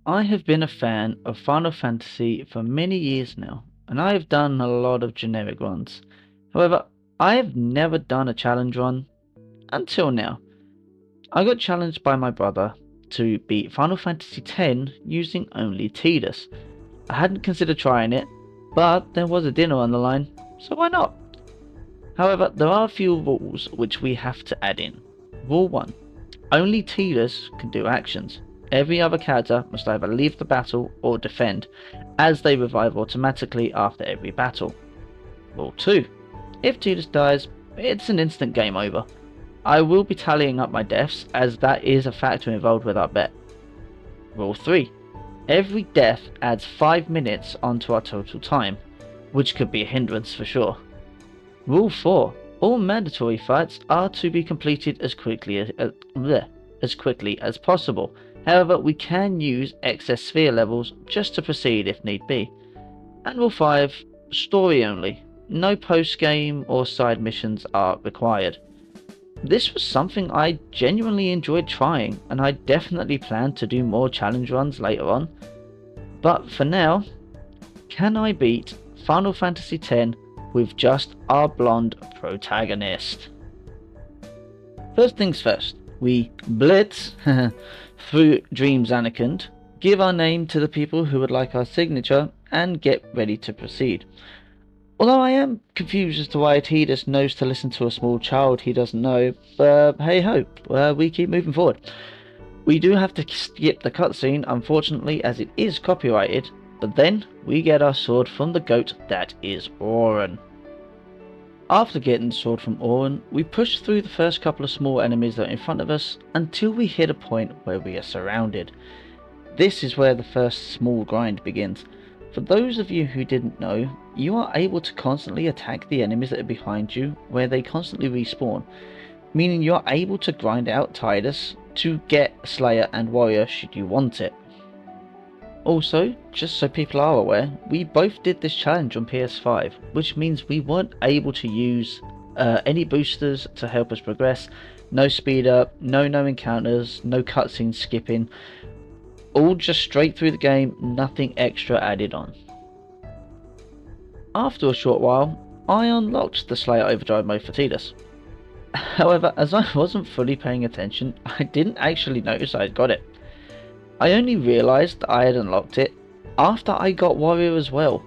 I have been a fan of Final Fantasy for many years now, and I have done a lot of generic runs. However, I have never done a challenge run until now. I got challenged by my brother to beat Final Fantasy X using only Tidus. I hadn't considered trying it, but there was a dinner on the line, so why not? However, there are a few rules which we have to add in. Rule 1. Only Tidus can do actions. Every other character must either leave the battle or defend, as they revive automatically after every battle. Rule 2. If Tidus dies, it's an instant game over. I will be tallying up my deaths, as that is a factor involved with our bet. Rule 3. Every death adds 5 minutes onto our total time, which could be a hindrance for sure. Rule 4. All mandatory fights are to be completed as quickly as possible. However, we can use excess sphere levels just to proceed if need be. And Rule 5. Story only. No post-game or side missions are required. This was something I genuinely enjoyed trying, and I definitely plan to do more challenge runs later on. But for now, can I beat Final Fantasy X with just our blonde protagonist? First things first, we blitz through Dreams Anakin, give our name to the people who would like our signature, and get ready to proceed. Although I am confused as to why Tidus knows to listen to a small child he doesn't know, but hey ho, we keep moving forward. We do have to skip the cutscene, unfortunately, as it is copyrighted, but then we get our sword from the goat that is Auron. After getting the sword from Auron, we push through the first couple of small enemies that are in front of us until we hit a point where we are surrounded. This is where the first small grind begins. For those of you who didn't know, you are able to constantly attack the enemies that are behind you where they constantly respawn, meaning you are able to grind out Tidus to get Slayer and Warrior should you want it. Also, just so people are aware, we both did this challenge on PS5, which means we weren't able to use any boosters to help us progress, no speed up, no encounters, no cutscene skipping, all just straight through the game, nothing extra added on. After a short while, I unlocked the Slayer Overdrive mode for Tidus. However, as I wasn't fully paying attention, I didn't actually notice I had got it. I only realised I had unlocked it after I got Warrior as well.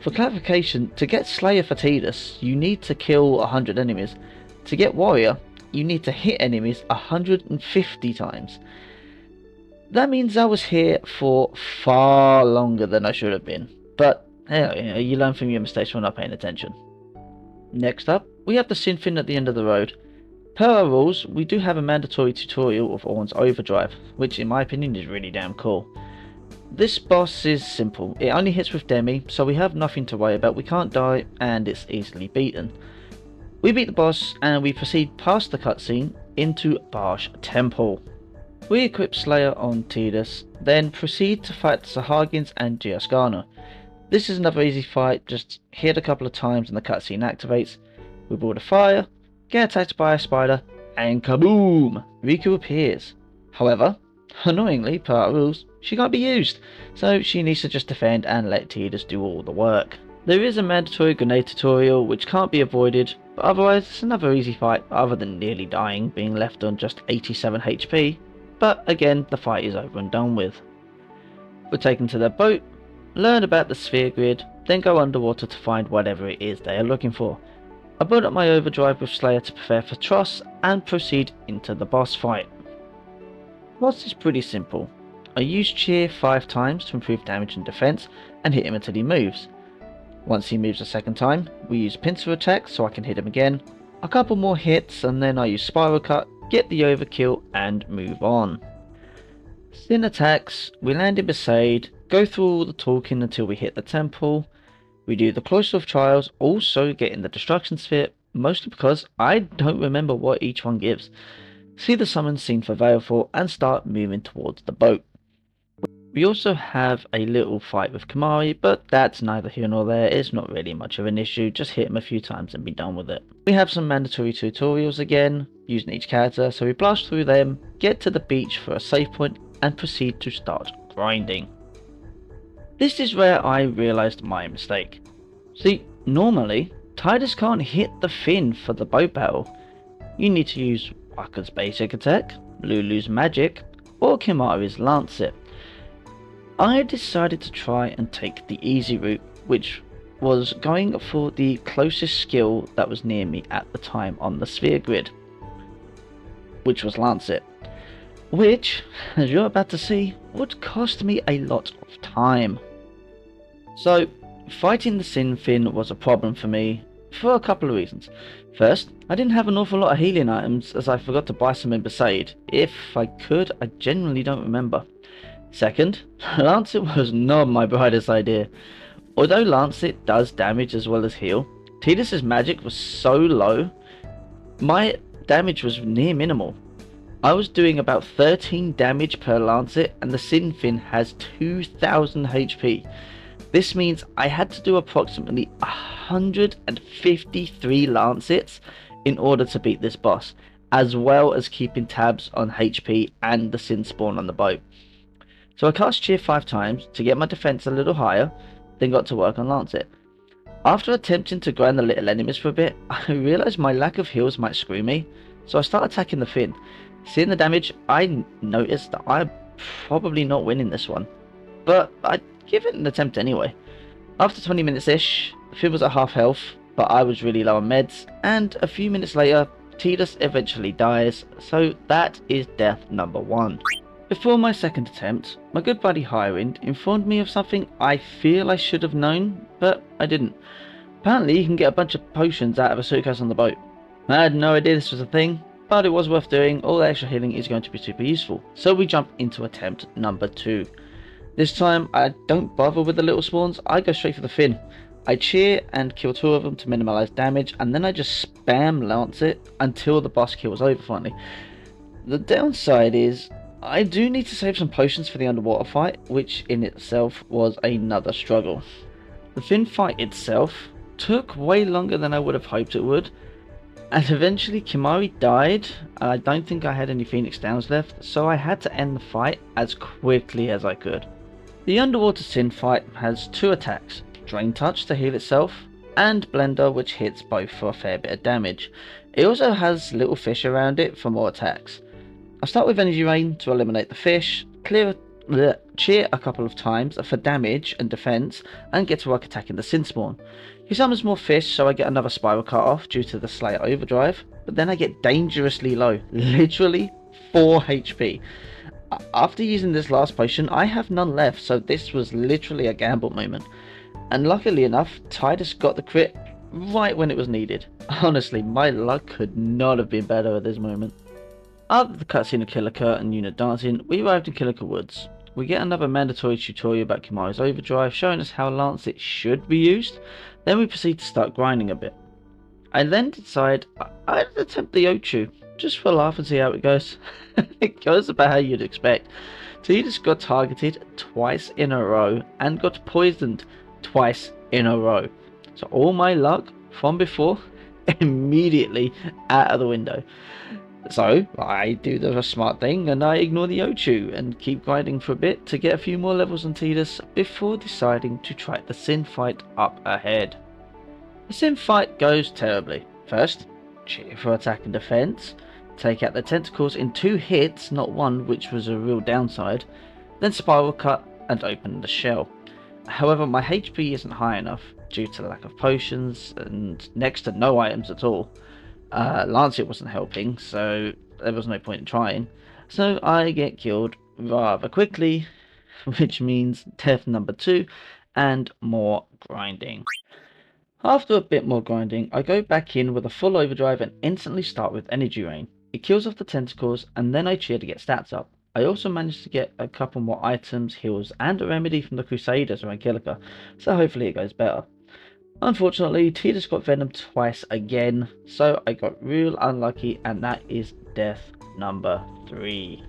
For clarification, to get Slayer for Tidus, you need to kill 100 enemies. To get Warrior, you need to hit enemies 150 times. That means I was here for far longer than I should have been, but hey, you learn from your mistakes when not paying attention. Next up, we have the Synfin at the end of the road. Per our rules, we do have a mandatory tutorial of Auron's Overdrive, which in my opinion is really damn cool. This boss is simple, it only hits with Demi, so we have nothing to worry about, we can't die, and it's easily beaten. We beat the boss, and we proceed past the cutscene into Barsh Temple. We equip Slayer on Tidus, then proceed to fight the Sahagins and Giascana. This is another easy fight, just hit a couple of times and the cutscene activates. We board a fire, get attacked by a spider, and kaboom! Riku appears. However, annoyingly, per our rules, she can't be used, so she needs to just defend and let Tidus do all the work. There is a mandatory grenade tutorial which can't be avoided, but otherwise it's another easy fight other than nearly dying, being left on just 87 HP. But again, the fight is over and done with. We're taken to their boat, learn about the sphere grid, then go underwater to find whatever it is they are looking for. I build up my overdrive with Slayer to prepare for Tross and proceed into the boss fight. Boss is pretty simple. I use Cheer 5 times to improve damage and defense and hit him until he moves. Once he moves a second time, we use pincer attack so I can hit him again, a couple more hits and then I use Spiral Cut, get the overkill and move on. Sin attacks, we land in Besaid, go through all the talking until we hit the temple. We do the Cloister of Trials, also getting the Destruction Sphere, mostly because I don't remember what each one gives. See the summon scene for Veilful and start moving towards the boat. We also have a little fight with Kamari, but that's neither here nor there, it's not really much of an issue, just hit him a few times and be done with it. We have some mandatory tutorials again, using each character, so we blast through them, get to the beach for a save point, and proceed to start grinding. This is where I realised my mistake. See, normally, Tidus can't hit the fin for the boat battle. You need to use Wakka's basic attack, Lulu's magic, or Kimahri's lancet. I decided to try and take the easy route, which was going for the closest skill that was near me at the time on the sphere grid, which was lancet, which, as you're about to see, would cost me a lot of time. So, fighting the Sin Fin was a problem for me for a couple of reasons. First, I didn't have an awful lot of healing items as I forgot to buy some in Besaid. If I could, I genuinely don't remember. Second, Lancet was not my brightest idea. Although Lancet does damage as well as heal, Tidus' magic was so low, my damage was near minimal. I was doing about 13 damage per Lancet and the Sin Fin has 2000 HP. This means I had to do approximately 153 Lancets in order to beat this boss, as well as keeping tabs on HP and the Sin spawn on the boat. So I cast Cheer 5 times to get my defense a little higher, then got to work on Lancet. After attempting to grind the little enemies for a bit, I realised my lack of heals might screw me, so I started attacking the Fin. Seeing the damage, I noticed that I'm probably not winning this one, but I give it an attempt anyway. After 20 minutes ish, Fin was at half health, but I was really low on meds, and a few minutes later, Tidus eventually dies, so that is death number 1. Before my second attempt, my good buddy Highwind informed me of something I feel I should have known, but I didn't. Apparently you can get a bunch of potions out of a suitcase on the boat. I had no idea this was a thing, but it was worth doing. All the extra healing is going to be super useful. So we jump into attempt number 2. This time I don't bother with the little spawns, I go straight for the Fin. I cheer and kill 2 of them to minimise damage, and then I just spam Lancet until the boss kill was over finally. The downside is, I do need to save some potions for the underwater fight, which in itself was another struggle. The Fin fight itself took way longer than I would have hoped it would, and eventually Kimahri died, and I don't think I had any Phoenix Downs left, so I had to end the fight as quickly as I could. The underwater Sin fight has 2 attacks, Drain Touch to heal itself, and Blender, which hits both for a fair bit of damage. It also has little fish around it for more attacks. I'll start with Energy Rain to eliminate the fish, cheer a couple of times for damage and defense, and get to work attacking the Sin spawn. He summons more fish, so I get another Spiral Cut off due to the Slayer Overdrive, but then I get dangerously low, literally 4 HP. After using this last potion, I have none left, so this was literally a gamble moment. And luckily enough, Tidus got the crit right when it was needed. Honestly, my luck could not have been better at this moment. After the cutscene of Kilika and unit dancing, we arrived in Kilika Woods. We get another mandatory tutorial about Kimahri's Overdrive, showing us how Lancet should be used. Then we proceed to start grinding a bit. I then decide I'd attempt the Ochu, just for a laugh and see how it goes. It goes about how you'd expect. Tidus got targeted twice in a row and got poisoned twice in a row. So all my luck from before immediately out of the window. So I do the smart thing and I ignore the Ochu and keep grinding for a bit to get a few more levels on Tidus before deciding to try the Sin fight up ahead. The Sin fight goes terribly. First, cheer for attack and defense, take out the tentacles in 2 hits, not 1, which was a real downside, then Spiral Cut and open the shell. However, my HP isn't high enough due to the lack of potions and next to no items at all. Lancet wasn't helping, so there was no point in trying. So I get killed rather quickly, which means death number 2 and more grinding. After a bit more grinding, I go back in with a full overdrive and instantly start with Energy Rain. It kills off the tentacles and then I cheer to get stats up. I also managed to get a couple more items, heals and a remedy from the Crusaders around Kilika, so hopefully it goes better. Unfortunately, Tidus got Venom twice again, so I got real unlucky and that is death number 3.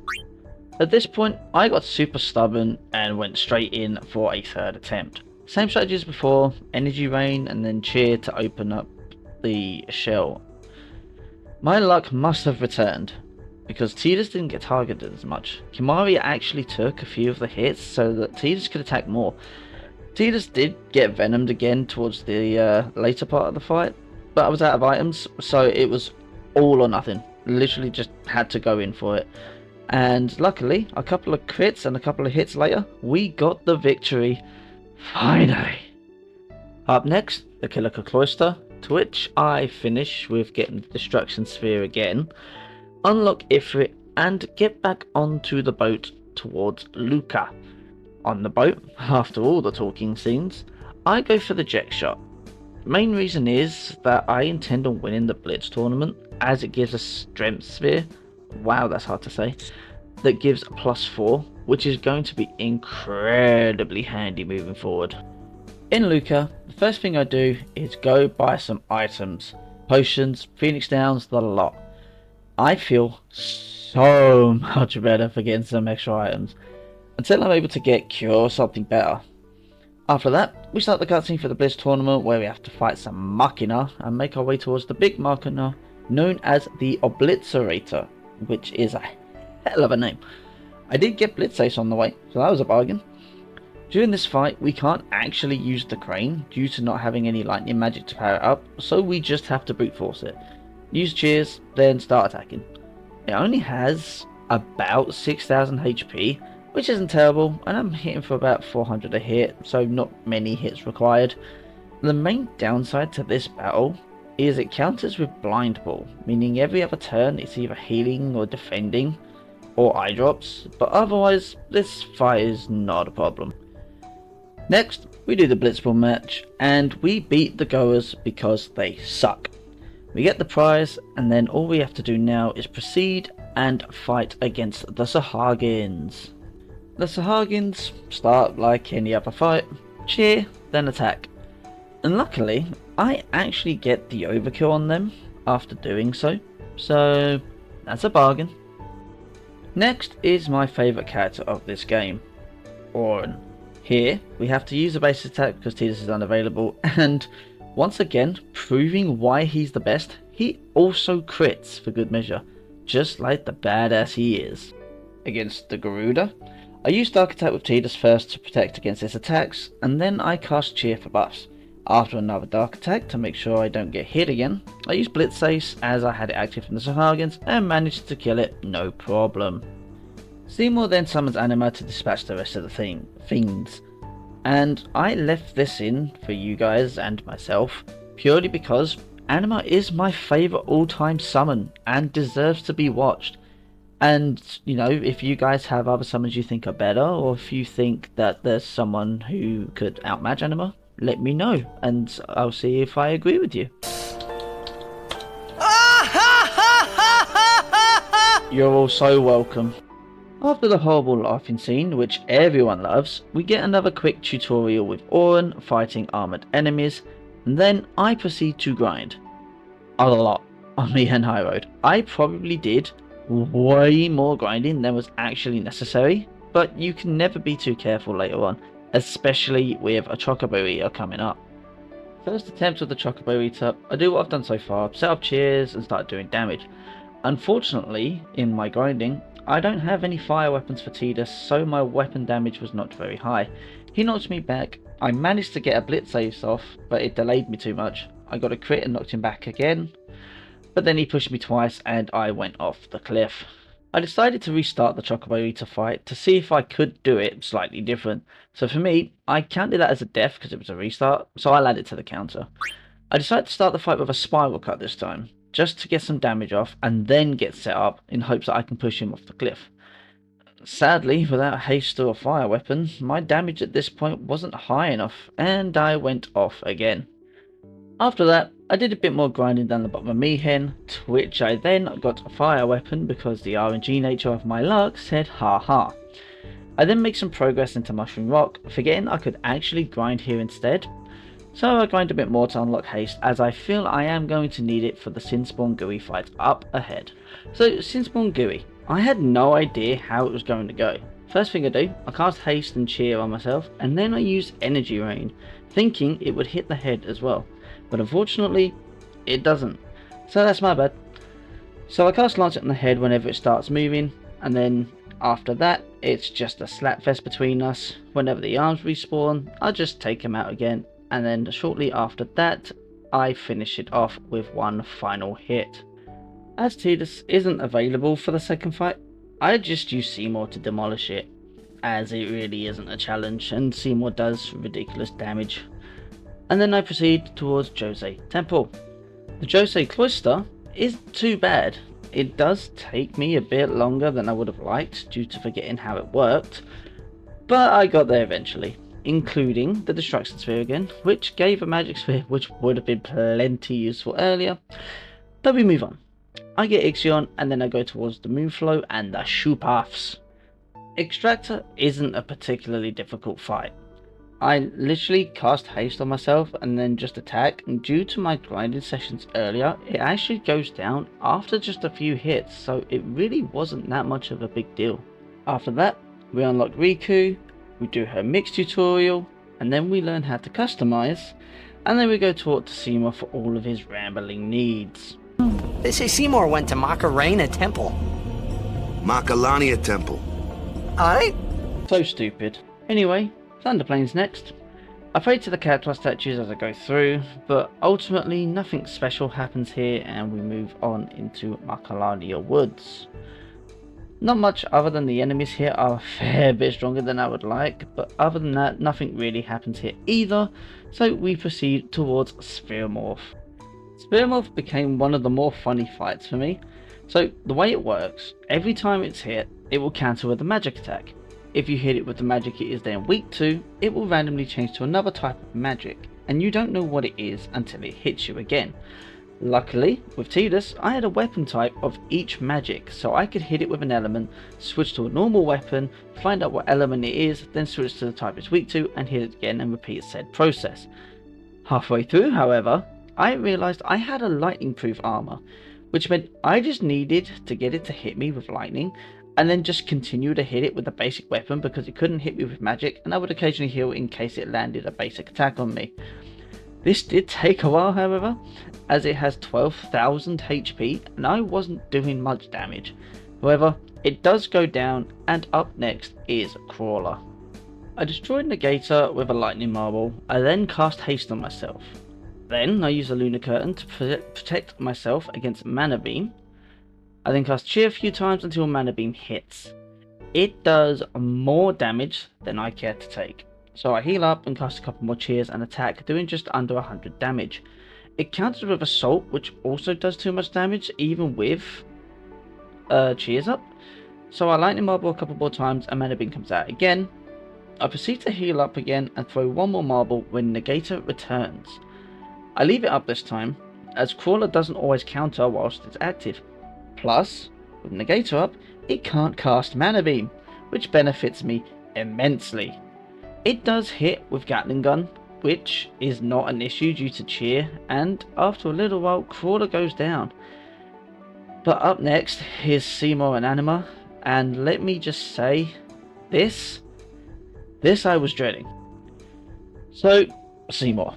At this point, I got super stubborn and went straight in for a 3rd attempt. Same strategy as before, Energy Rain and then cheer to open up the shell. My luck must have returned. because Tidus didn't get targeted as much. Kimari actually took a few of the hits so that Tidus could attack more. Tidus did get venomed again towards the later part of the fight, but I was out of items, so it was all or nothing. Literally just had to go in for it. And luckily, a couple of crits and a couple of hits later, we got the victory. Finally! Up next, the Kilika Cloister, to which I finish with getting the Destruction Sphere again, unlock Ifrit, and get back onto the boat towards Luca. On the boat, after all the talking scenes, I go for the Jet Shot. The main reason is that I intend on winning the Blitz tournament, as it gives a Strength Sphere, wow that's hard to say, that gives +4, which is going to be incredibly handy moving forward. In Luca, the first thing I do is go buy some items, potions, Phoenix Downs, the lot. I feel so much better for getting some extra items, until I'm able to get Cure or something better. After that, we start the cutscene for the Blitz tournament, where we have to fight some Machina and make our way towards the big Machina known as the Obliterator, which is a hell of a name. I did get Blitz Ace on the way, so that was a bargain. During this fight, we can't actually use the crane due to not having any lightning magic to power it up, so we just have to brute force it. Use cheers, then start attacking. It only has about 6000 HP, which isn't terrible, and I'm hitting for about 400 a hit, so not many hits required. The main downside to this battle is it counters with Blind Ball, meaning every other turn it's either healing or defending, or eye drops, but otherwise this fight is not a problem. Next, we do the Blitzball match, and we beat the goers because they suck. We get the prize, and then all we have to do now is proceed and fight against the Sahagins. The Sahagins start like any other fight, cheer, then attack. And luckily, I actually get the overkill on them after doing so that's a bargain. Next is my favourite character of this game, Auron. Here, we have to use a base attack because Tidus is unavailable, and once again, proving why he's the best, he also crits for good measure, just like the badass he is. Against the Garuda, I use Dark Attack with Tidus first to protect against his attacks, and then I cast Cheer for buffs. After another Dark Attack to make sure I don't get hit again, I use Blitz Ace as I had it active in the Sahagins and managed to kill it no problem. Seymour then summons Anima to dispatch the rest of the fiends, and I left this in for you guys and myself purely because Anima is my favourite all-time summon and deserves to be watched. And you know, if you guys have other summons you think are better, or if you think that there's someone who could outmatch Anima, let me know and I'll see if I agree with you. You're all so welcome. After the horrible laughing scene, which everyone loves, we get another quick tutorial with Auron fighting armoured enemies, and then I proceed to grind. A lot on the High Road. I probably did way more grinding than was actually necessary, but you can never be too careful later on, especially with a Chocobo Eater coming up. First attempt with the Chocobo Eater, I do what I've done so far, set up cheers and start doing damage. Unfortunately, in my grinding, I don't have any fire weapons for Tidus, so my weapon damage was not very high. He knocked me back, I managed to get a Blitz Ace off, but it delayed me too much. I got a crit and knocked him back again, but then he pushed me twice and I went off the cliff. I decided to restart the Chocobo Eater fight to see if I could do it slightly different. So for me, I counted that as a death because it was a restart, so I'll add it to the counter. I decided to start the fight with a Spiral Cut this time, just to get some damage off and then get set up in hopes that I can push him off the cliff. Sadly, without haste or a fire weapon, my damage at this point wasn't high enough and I went off again. After that, I did a bit more grinding down the bottom of Mihen, to which I then got a fire weapon because the RNG nature of my luck said haha. I then make some progress into Mushroom Rock, forgetting I could actually grind here instead. So I grind a bit more to unlock haste, as I feel I am going to need it for the Sinspawn Gooey fight up ahead. So Sinspawn Gooey, I had no idea how it was going to go. First thing I do, I cast haste and cheer on myself, and then I use Energy Rain, thinking it would hit the head as well. But unfortunately, it doesn't. So that's my bad. So I cast Lancet on the head whenever it starts moving, and then after that it's just a slapfest between us. Whenever the arms respawn, I just take them out again, and then shortly after that I finish it off with one final hit. As Tidus isn't available for the second fight, I just use Seymour to demolish it, as it really isn't a challenge and Seymour does ridiculous damage. And then I proceed towards Jose Temple. The Jose Cloister isn't too bad. It does take me a bit longer than I would have liked due to forgetting how it worked, but I got there eventually, including the Destruction Sphere again, which gave a magic sphere which would have been plenty useful earlier. But we move on. I get Ixion and then I go towards the Moonflow and the Shoe Paths. Extractor isn't a particularly difficult fight. I literally cast haste on myself and then just attack, and due to my grinding sessions earlier, it actually goes down after just a few hits, so it really wasn't that much of a big deal. After that, we unlock Riku, we do her mix tutorial, and then we learn how to customize, and then we go talk to Seymour for all of his rambling needs. They say Seymour went to Macarena Temple. Macalania Temple. Aye? So stupid. Anyway, Thunderplane's next. I pray to the cactuar statues as I go through, but ultimately nothing special happens here and we move on into Macalania Woods. Not much other than the enemies here are a fair bit stronger than I would like, but other than that nothing really happens here either, so we proceed towards Spheromorph. Spheromorph became one of the more funny fights for me. So the way it works, every time it's hit, it will counter with a magic attack. If you hit it with the magic it is then weak to, it will randomly change to another type of magic, and you don't know what it is until it hits you again. Luckily, with Tidus, I had a weapon type of each magic, so I could hit it with an element, switch to a normal weapon, find out what element it is, then switch to the type it's weak to, and hit it again and repeat said process. Halfway through, however, I realised I had a lightning proof armour, which meant I just needed to get it to hit me with lightning, and then just continue to hit it with a basic weapon because it couldn't hit me with magic, and I would occasionally heal in case it landed a basic attack on me. This did take a while, however, as it has 12,000 HP and I wasn't doing much damage. However, it does go down, and up next is Crawler. I destroyed Negator with a lightning marble. I then cast haste on myself. Then I use a lunar curtain to protect myself against mana beam. I then cast cheer a few times until mana beam hits. It does more damage than I care to take, so I heal up and cast a couple more cheers and attack, doing just under 100 damage. It counters with assault, which also does too much damage even with cheers up, so I lightning marble a couple more times and mana beam comes out again. I proceed to heal up again and throw one more marble when Negator returns. I leave it up this time, as Crawler doesn't always counter whilst it's active. Plus, with Negator up, it can't cast Mana Beam, which benefits me immensely. It does hit with Gatling Gun, which is not an issue due to cheer, and after a little while, Crawler goes down. But up next is Seymour and Anima, and let me just say, this I was dreading. So, Seymour.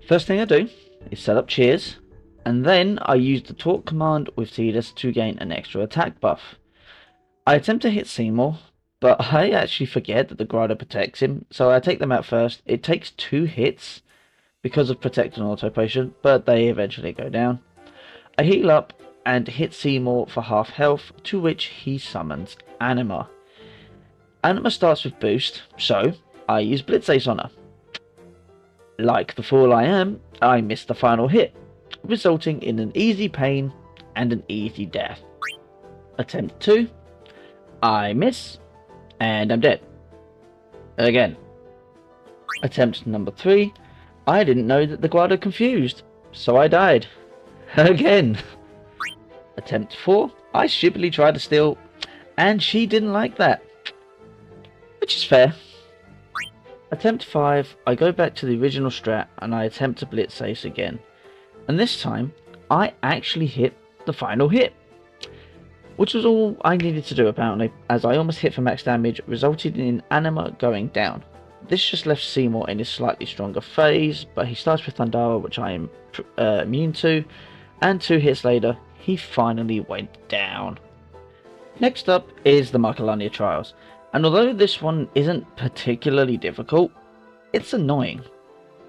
First thing I do is set up cheers, and then I use the talk command with Tidus to gain an extra attack buff. I attempt to hit Seymour, but I actually forget that the Grotto protects him, so I take them out first. It takes 2 hits because of Protect and Auto Potion, but they eventually go down. I heal up and hit Seymour for half health, to which he summons Anima. Anima starts with boost, so I use Blitz Ace on her. Like the fool I am, I miss the final hit, resulting in an easy pain and an easy death. Attempt 2, I miss, and I'm dead. Again. Attempt number 3, I didn't know that the Guardo confused, so I died. Again. Attempt 4, I stupidly tried to steal, and she didn't like that. Which is fair. Attempt 5, I go back to the original strat and I attempt to Blitz Ace again. And this time, I actually hit the final hit. Which was all I needed to do apparently, as I almost hit for max damage, resulting in Anima going down. This just left Seymour in his slightly stronger phase, but he starts with Thundara, which I am immune to, and 2 hits later, he finally went down. Next up is the Marcolania Trials, and although this one isn't particularly difficult, it's annoying.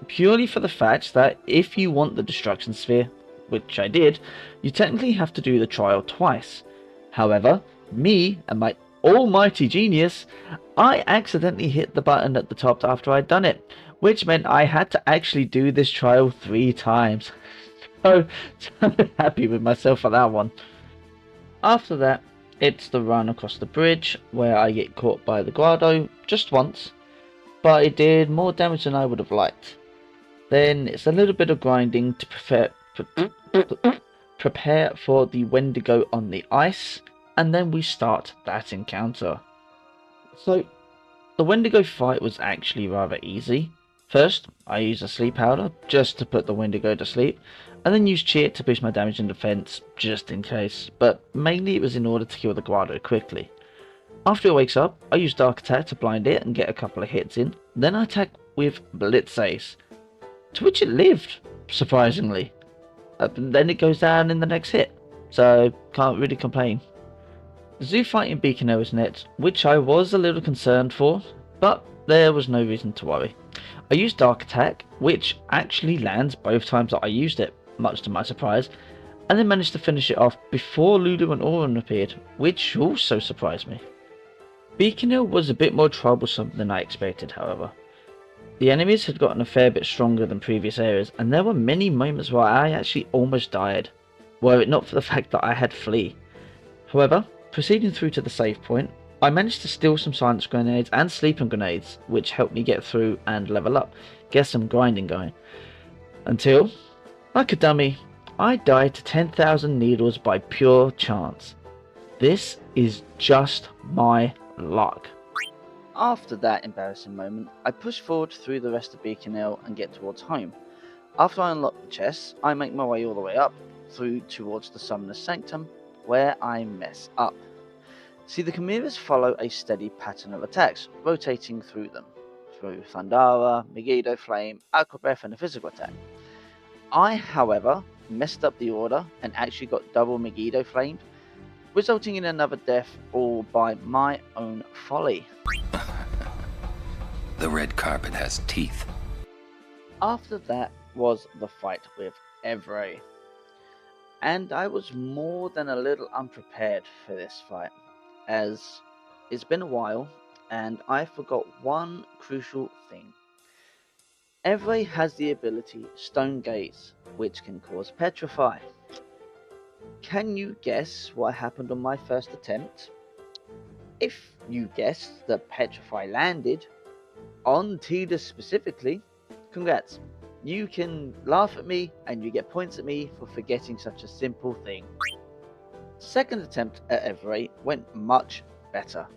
Purely for the fact that if you want the Destruction Sphere, which I did, you technically have to do the trial twice. However, me and my almighty genius, I accidentally hit the button at the top after I'd done it, which meant I had to actually do this trial 3 times. So happy with myself for that one. After that, it's the run across the bridge where I get caught by the Guardo just once, but it did more damage than I would have liked. Then it's a little bit of grinding to prepare for the Wendigo on the ice, and then we start that encounter. So, the Wendigo fight was actually rather easy. First, I used a sleep powder just to put the Wendigo to sleep, and then used cheat to boost my damage and defense just in case, but mainly it was in order to kill the Guardo quickly. After it wakes up, I use Dark Attack to blind it and get a couple of hits in, then I attack with Blitz Ace, to which it lived, surprisingly. And then it goes down in the next hit, so can't really complain. The zoo fight in Beacon Hill was next, which I was a little concerned for, but there was no reason to worry. I used Dark Attack, which actually lands both times that I used it, much to my surprise, and then managed to finish it off before Lulu and Auron appeared, which also surprised me. Beacon Hill was a bit more troublesome than I expected, however. The enemies had gotten a fair bit stronger than previous areas, and there were many moments where I actually almost died, were it not for the fact that I had Flee. However, proceeding through to the save point, I managed to steal some silence grenades and sleeping grenades, which helped me get through and level up, get some grinding going. Until, like a dummy, I died to 10,000 needles by pure chance. This is just my luck. After that embarrassing moment, I push forward through the rest of Beacon Hill and get towards home. After I unlock the chests, I make my way all the way up, through towards the Summoner's Sanctum, where I mess up. See, the Chimeras follow a steady pattern of attacks, rotating through them, through Thundara, Megiddo Flame, Aqua Breath and a physical attack. I, however, messed up the order and actually got double Megiddo Flamed, resulting in another death all by my own folly. The red carpet has teeth. After that was the fight with Evray, and I was more than a little unprepared for this fight, as it's been a while and I forgot one crucial thing. Evray has the ability Stone Gaze, which can cause Petrify. Can you guess what happened on my first attempt? If you guessed that Petrify landed, on Tidus specifically, congrats. You can laugh at me and you get points at me for forgetting such a simple thing. Second attempt at Everett went much better.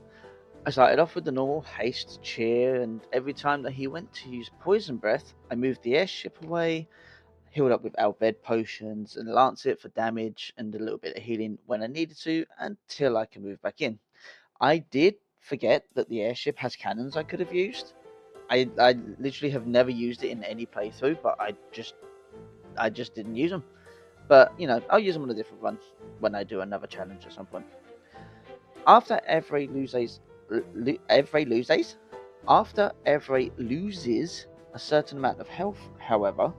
I started off with the normal haste, cheer, and every time that he went to use Poison Breath, I moved the airship away, healed up with Albed potions and Lancet for damage and a little bit of healing when I needed to until I could move back in. I did forget that the airship has cannons I could have used. I literally have never used it in any playthrough, but I just didn't use them. But you know, I'll use them on a different run when I do another challenge at some point. After every loses a certain amount of health, however,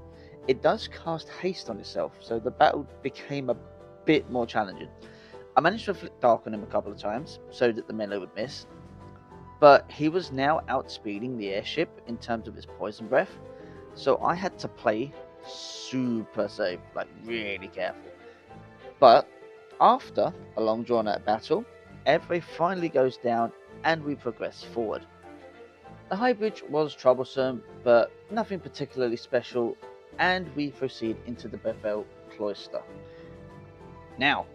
it does cast haste on itself, so the battle became a bit more challenging. I managed to inflict Dark on him a couple of times, so that the melee would miss, but he was now outspeeding the airship in terms of his poison breath, so I had to play super safe, like really careful. But after a long drawn out battle, Everett finally goes down and we progress forward. The high bridge was troublesome, but nothing particularly special, and we proceed into the Bethel Cloister. Now,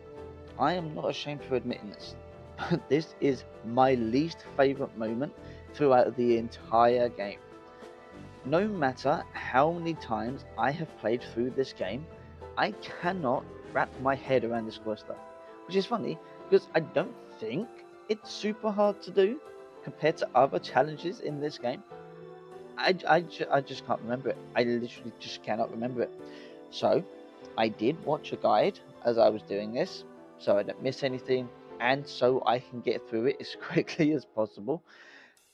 I am not ashamed for admitting this, but this is my least favourite moment throughout the entire game. No matter how many times I have played through this game, I cannot wrap my head around this cloister, which is funny because I don't think it's super hard to do compared to other challenges in this game. I just can't remember it. I literally just cannot remember it. So I did watch a guide as I was doing this, so I don't miss anything, and so I can get through it as quickly as possible,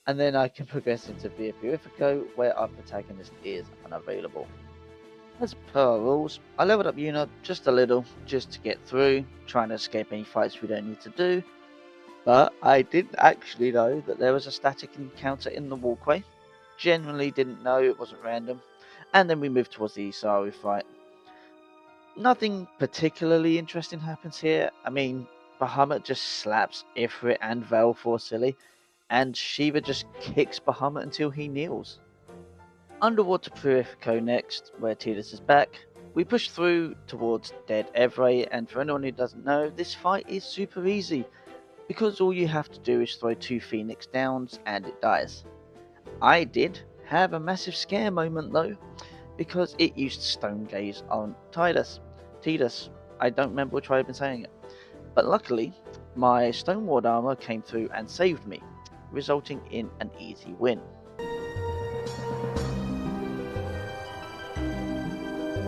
and then I can progress into Via Purifico, where our protagonist is unavailable. As per our rules, I leveled up Yuna just a little, just to get through, trying to escape any fights we don't need to do, but I didn't actually know that there was a static encounter in the walkway. Genuinely didn't know, it wasn't random. And then we moved towards the Isaru fight. Nothing particularly interesting happens here. I mean, Bahamut just slaps Ifrit and Vel for silly, and Shiva just kicks Bahamut until he kneels. Underwater Purifico next, where Tidus is back. We push through towards Dead Evray, and for anyone who doesn't know, this fight is super easy, because all you have to do is throw 2 Phoenix Downs and it dies. I did have a massive scare moment though, because it used Stone Gaze on Tidus. I don't remember which way I've been saying it. But luckily, my Stone Ward armor came through and saved me, resulting in an easy win.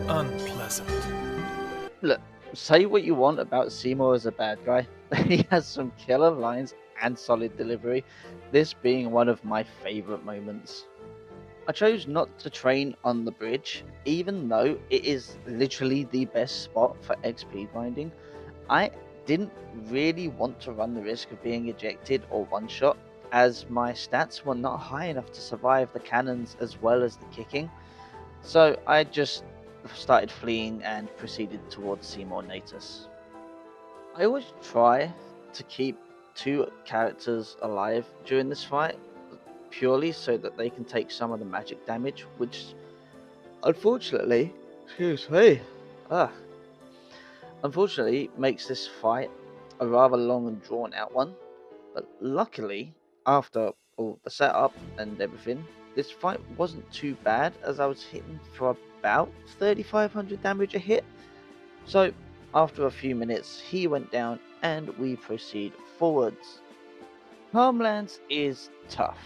Unpleasant. Look, say what you want about Seymour as a bad guy, he has some killer lines and solid delivery, this being one of my favourite moments. I chose not to train on the bridge, even though it is literally the best spot for XP grinding. I didn't really want to run the risk of being ejected or one-shot, as my stats were not high enough to survive the cannons as well as the kicking, so I just started fleeing and proceeded towards Seymour Natus. I always try to keep 2 characters alive during this fight, purely so that they can take some of the magic damage, which unfortunately, unfortunately makes this fight a rather long and drawn out one. But luckily, after all the setup and everything, this fight wasn't too bad, as I was hitting for about 3500 damage a hit. So after a few minutes, he went down and we proceed forwards. Calmlands is tough.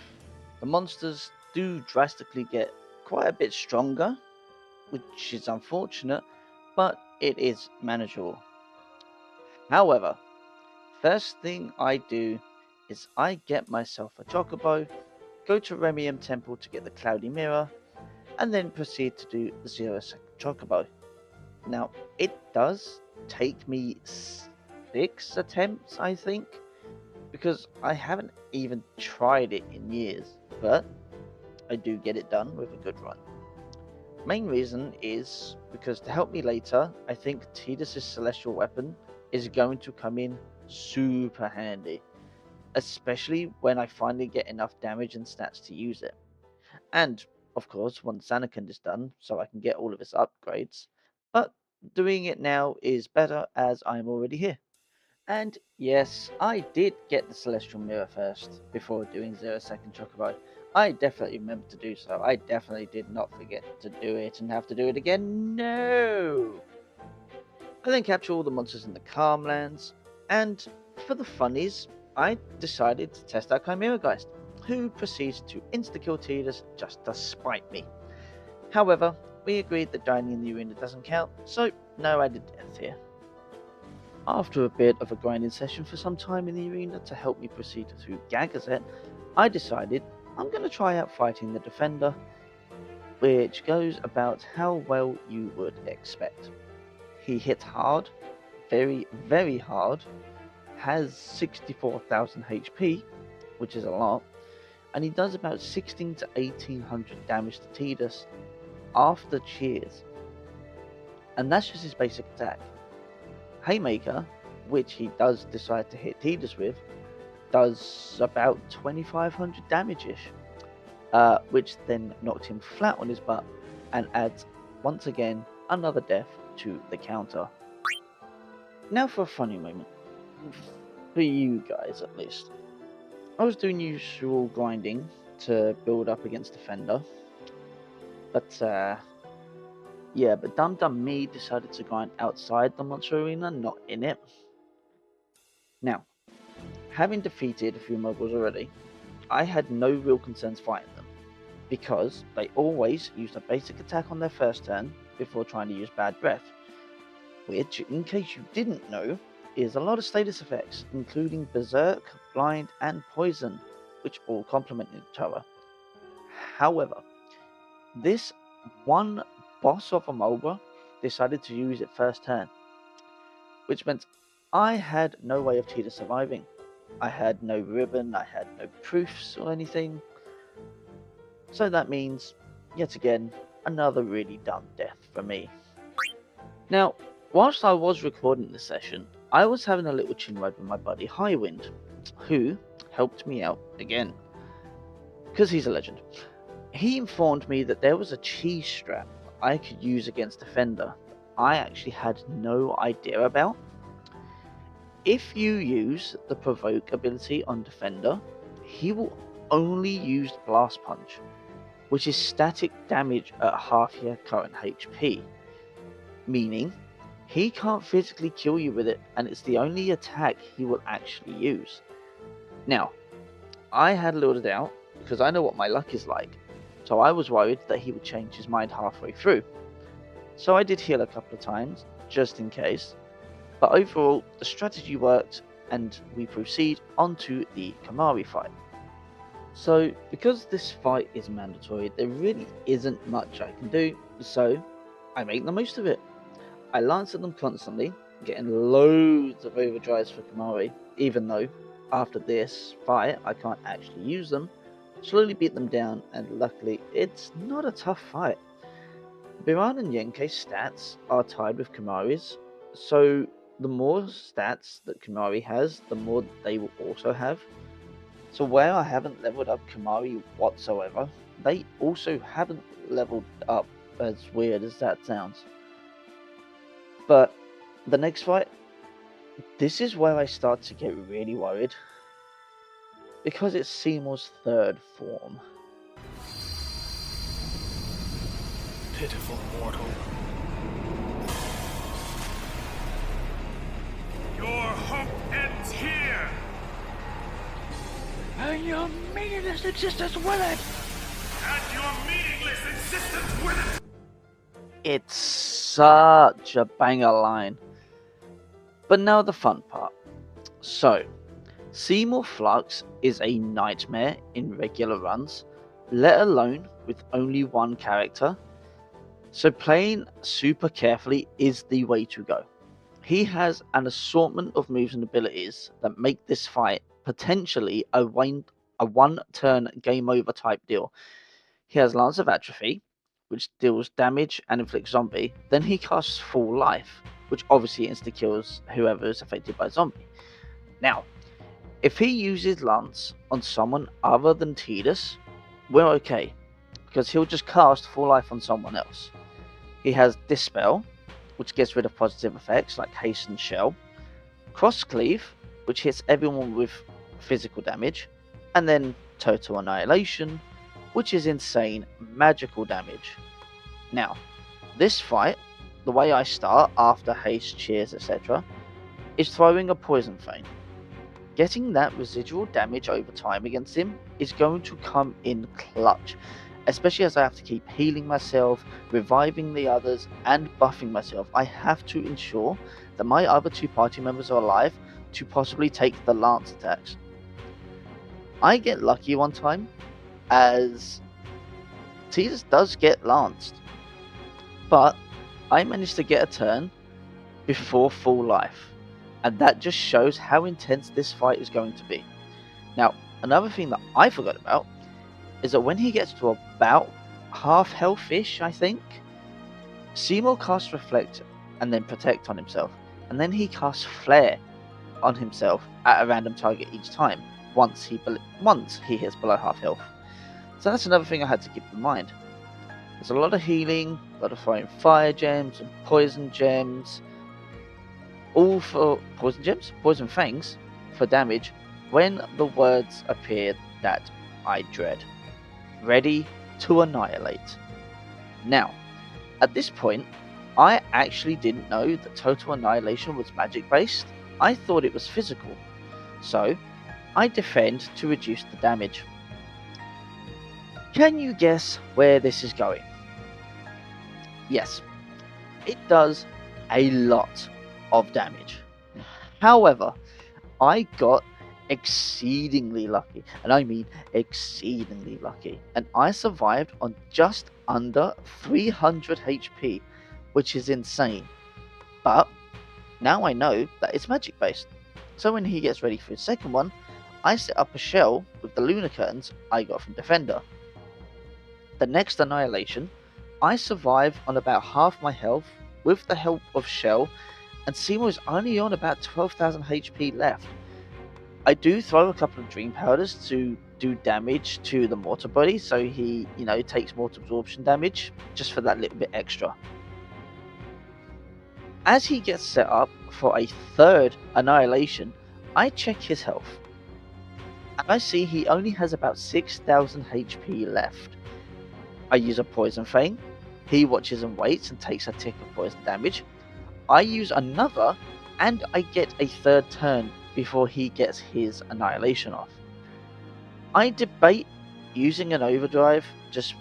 The monsters do drastically get quite a bit stronger, which is unfortunate, but it is manageable. However, first thing I do is I get myself a chocobo, go to Remium Temple to get the Cloudy Mirror, and then proceed to do the 0-second chocobo. Now, it does take me 6 attempts, I think, because I haven't even tried it in years, but I do get it done with a good run. Main reason is because to help me later, I think Tidus' Celestial Weapon is going to come in super handy, especially when I finally get enough damage and stats to use it. And, of course, once Anakin is done, so I can get all of his upgrades, but doing it now is better as I'm already here. And yes, I did get the Celestial Mirror first, before doing 0-second Chocobo. I definitely remember to do so. I definitely did not forget to do it and have to do it again. No! I then capture all the monsters in the Calmlands, and for the funnies, I decided to test out Chimera Geist, who proceeds to insta-kill Tidus just to spite me. However, we agreed that dying in the arena doesn't count, so no added death here. After a bit of a grinding session for some time in the arena to help me proceed through Gagazet, I decided I'm going to try out fighting the Defender, which goes about how well you would expect. He hits hard, very, very hard, has 64,000 HP, which is a lot, and he does about 16 to 1800 damage to Tidus after cheers. And that's just his basic attack. Haymaker, which he does decide to hit Tidus with, does about 2500 damage-ish, which then knocked him flat on his butt and adds, once again, another death to the counter. Now for a funny moment. For you guys, at least. I was doing usual grinding to build up against Defender, but dumb me decided to grind outside the monster arena, not in it. Now, having defeated a few moguls already, I had no real concerns fighting them, because they always used a basic attack on their first turn before trying to use Bad Breath. which, in case you didn't know, is a lot of status effects, including Berserk, Blind, and Poison, which all complement each other. However, this one boss of a Mulga decided to use it first turn, which meant I had no way of Tidus surviving. I had no ribbon, I had no proofs or anything. So that means, yet again, another really dumb death for me. Now, whilst I was recording this session, I was having a little chin ride with my buddy Highwind, who helped me out again, because he's a legend. He informed me that there was a cheese strap I could use against Defender I actually had no idea about. If you use the Provoke ability on Defender, he will only use Blast Punch, which is static damage at half your current HP, meaning he can't physically kill you with it, and it's the only attack he will actually use. Now, I had a little doubt, because I know what my luck is like, so I was worried that he would change his mind halfway through. So I did heal a couple of times, just in case, but overall the strategy worked, and we proceed onto the Kimahri fight. So, because this fight is mandatory, there really isn't much I can do, so I make the most of it. I lance at them constantly, getting loads of overdrives for Kimahri, even though after this fight I can't actually use them. Slowly beat them down, and luckily it's not a tough fight. Biran and Yenke's stats are tied with Kimahri's, so the more stats that Kimahri has, the more they will also have. So where I haven't leveled up Kimahri whatsoever, they also haven't leveled up, as weird as that sounds. But the next fight, this is where I start to get really worried, because it's Seymour's third form. Pitiful mortal. Your hope ends here! And your meaningless existence with it! And your meaningless existence with it! It's such a banger line. But now the fun part. So, Seymour Flux is a nightmare in regular runs, let alone with only one character. So playing super carefully is the way to go. He has an assortment of moves and abilities that make this fight potentially a one-turn game over type deal. He has Lance of Atrophy, which deals damage and inflicts zombie. Then he casts Full Life, which obviously insta-kills whoever is affected by zombie. Now, if he uses Lance on someone other than Tidus, we're okay, because he'll just cast Full Life on someone else. He has Dispel, which gets rid of positive effects like Haste and Shell, Cross Cleave, which hits everyone with physical damage, and then Total Annihilation, which is insane magical damage. Now, this fight, the way I start after Haste, Cheers, etc., is throwing a Poison Feign. Getting that residual damage over time against him is going to come in clutch, especially as I have to keep healing myself, reviving the others, and buffing myself. I have to ensure that my other two party members are alive to possibly take the lance attacks. I get lucky one time, as Tidus does get lanced, but I managed to get a turn before Full Life, and that just shows how intense this fight is going to be. Now, another thing that I forgot about is that when he gets to about half health-ish, I think, Seymour casts Reflect and then Protect on himself, and then he casts Flare on himself at a random target each time, once he hits below half health. So that's another thing I had to keep in mind. There's a lot of healing, a lot of throwing fire gems and poison gems, all for poison fangs for damage, when the words appear that I dread. Ready to annihilate. Now, at this point, I actually didn't know that Total Annihilation was magic based. I thought it was physical. So, I defend to reduce the damage. Can you guess where this is going? Yes, it does a lot of damage. However, I got exceedingly lucky, and I mean exceedingly lucky, and I survived on just under 300 HP, which is insane. But now I know that it's magic based. So when he gets ready for his second one, I set up a shell with the lunar curtains I got from Defender. The next annihilation, I survive on about half my health with the help of Shell, and Seymour is only on about 12,000 HP left. I do throw a couple of Dream Powders to do damage to the mortar body, so he, takes mortar absorption damage, just for that little bit extra. As he gets set up for a third annihilation, I check his health, and I see he only has about 6,000 HP left. I use a Poison Feign, he watches and waits and takes a tick of poison damage. I use another, and I get a third turn before he gets his annihilation off. I debate using an overdrive, just,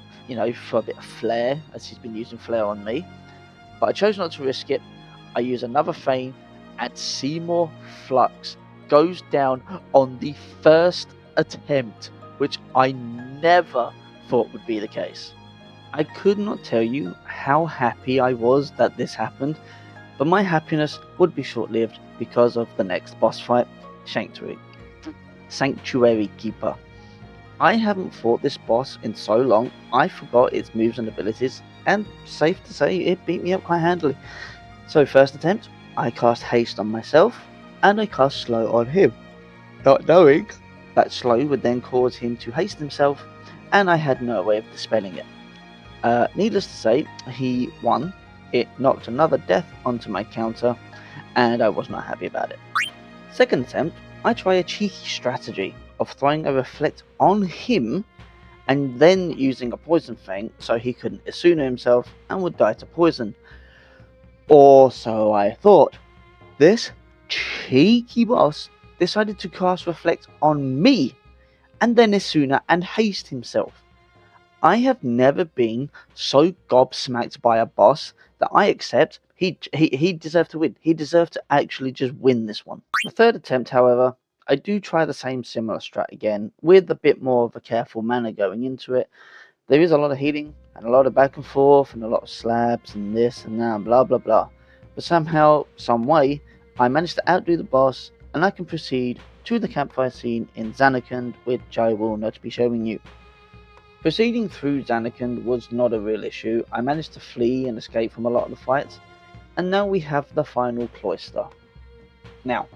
for a bit of flair, as he's been using flair on me, but I chose not to risk it. I use another Feign, and Seymour Flux goes down on the first attempt, which I never thought would be the case. I could not tell you how happy I was that this happened, but my happiness would be short-lived because of the next boss fight, Sanctuary Keeper. I haven't fought this boss in so long, I forgot its moves and abilities, and safe to say it beat me up quite handily. So first attempt, I cast Haste on myself, and I cast Slow on him, not knowing that Slow would then cause him to haste himself, and I had no way of dispelling it. Needless to say, he won. It knocked another death onto my counter, and I was not happy about it. Second attempt, I try a cheeky strategy of throwing a Reflect on him, and then using a Poison Feign so he couldn't Asuna himself and would die to poison. Or so I thought. This cheeky boss decided to cast Reflect on me, and then Asuna and haste himself. I have never been so gobsmacked by a boss that I accept he deserved to win. He deserved to actually just win this one. The third attempt, however, I do try the same similar strat again, with a bit more of a careful manner going into it. There is a lot of healing, and a lot of back and forth, and a lot of slabs, and this and that, and blah blah blah. But somehow, some way, I managed to outdo the boss, and I can proceed to the campfire scene in Zanarkand, which I will not be showing you. Proceeding through Zanarkand was not a real issue. I managed to flee and escape from a lot of the fights, and now we have the final cloister. Now,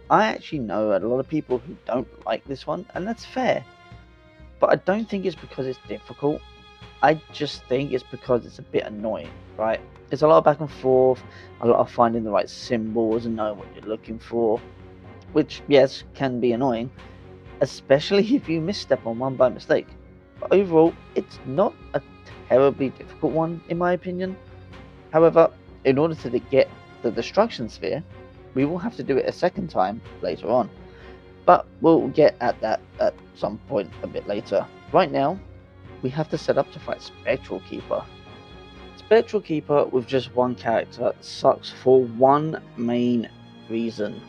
I actually know a lot of people who don't like this one, and that's fair. But I don't think it's because it's difficult. I just think it's because it's a bit annoying, right? It's a lot of back and forth, a lot of finding the right symbols and knowing what you're looking for, which, yes, can be annoying, especially if you misstep on one by mistake. But overall, it's not a terribly difficult one, in my opinion. However, in order to get the Destruction Sphere, we will have to do it a second time later on. But we'll get at that at some point a bit later. Right now, we have to set up to fight Spectral Keeper. Spectral Keeper with just one character sucks for one main reason: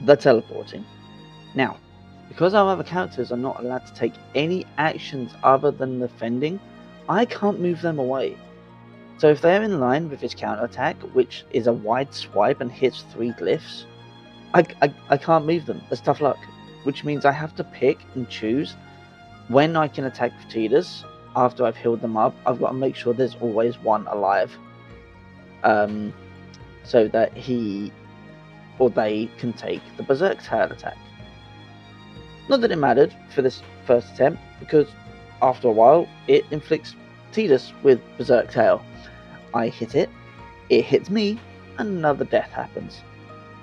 the teleporting. Now, because our other characters are not allowed to take any actions other than defending, I can't move them away. So if they're in line with his counterattack, which is a wide swipe and hits 3 glyphs, I can't move them. That's tough luck. Which means I have to pick and choose when I can attack with Tidus. After I've healed them up, I've got to make sure there's always one alive, so that he or they can take the Berserk Tail attack. Not that it mattered for this first attempt, because after a while it inflicts Tidus with Berserk Tail. I hit it, it hits me, and another death happens.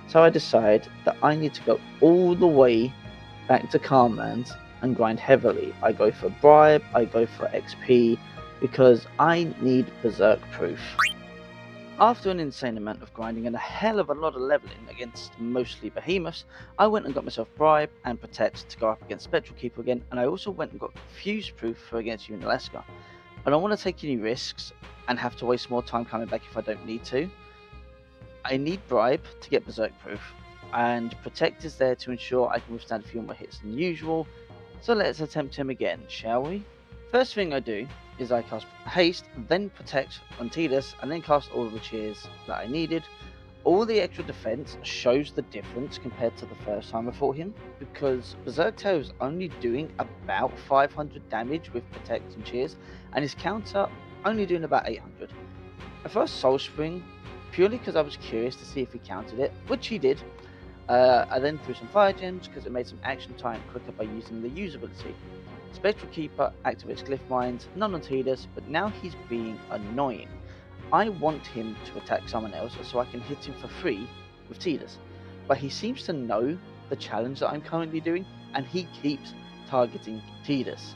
So I decide that I need to go all the way back to Calmlands and grind heavily. I go for bribe, I go for XP, because I need Berserk proof. After an insane amount of grinding and a hell of a lot of leveling against mostly behemoths, I went and got myself bribe and protect to go up against Spectral Keeper again, and I also went and got fuse proof for against Unalesca. I don't want to take any risks and have to waste more time coming back if I don't need to. I need Bribe to get Berserk Proof, and Protect is there to ensure I can withstand a few more hits than usual, so let's attempt him again, shall we? First thing I do is I cast Haste, then Protect on Tidus, and then cast all the cheers that I needed. All the extra defense shows the difference compared to the first time I fought him, because Berserk Tail is only doing about 500 damage with Protect and cheers, and his counter only doing about 800. I first Soul Spring purely because I was curious to see if he countered it, which he did. I then threw some Fire Gems because it made some action time quicker by using the usability. Spectral Keeper activates Glyph Mines, none on Tidus, but now he's being annoying. I want him to attack someone else so I can hit him for free with Tidus, but he seems to know the challenge that I'm currently doing, and he keeps targeting Tidus.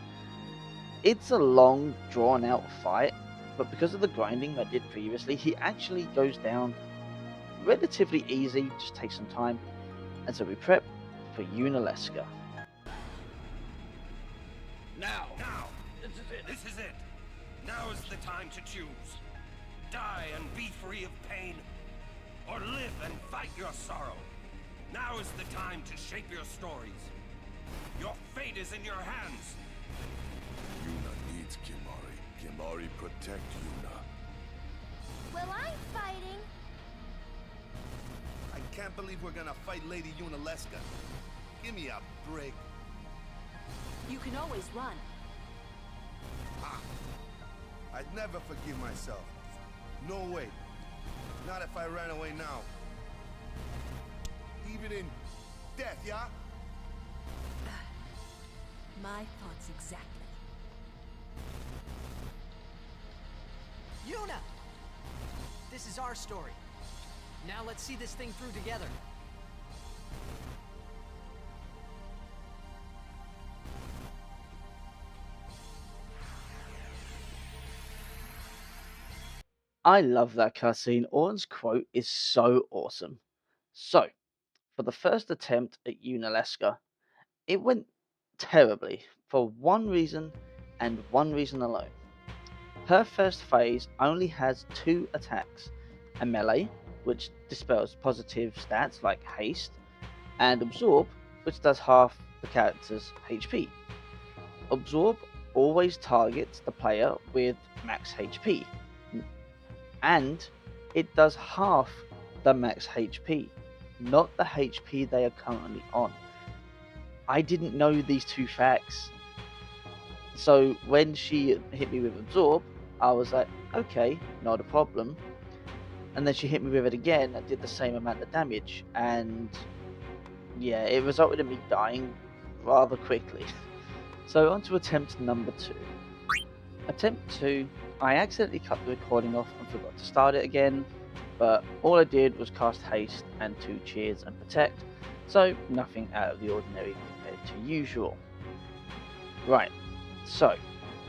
It's a long, drawn out fight, but because of the grinding I did previously, he actually goes down relatively easy, just takes some time, and so we prep for Unalesca. Now! This is it! Now is the time to choose. Die and be free of pain, or live and fight your sorrow. Now is the time to shape your stories. Your fate is in your hands. Yuna needs Kimari. Kimari protect Yuna. Well, I'm fighting. I can't believe we're gonna fight Lady Unalesca. Give me a break. You can always run. I'd never forgive myself. No way. Not if I ran away now. Even in death, yeah? My thoughts exactly. Yuna! This is our story. Now let's see this thing through together. I love that cutscene. Orn's quote is so awesome. So, for the first attempt at Unalesca, it went terribly for one reason and one reason alone. Her first phase only has 2 attacks, a melee, which dispels positive stats like haste, and absorb, which does half the character's HP. Absorb always targets the player with max HP, and it does half the max HP, not the HP they are currently on. I didn't know these 2 facts, so when she hit me with Absorb, I was like, okay, not a problem. And then she hit me with it again and did the same amount of damage, and yeah, it resulted in me dying rather quickly. So on to attempt number 2. Attempt 2, I accidentally cut the recording off and forgot to start it again, but all I did was cast Haste and 2 Cheers and Protect, so nothing out of the ordinary compared to usual. Right, so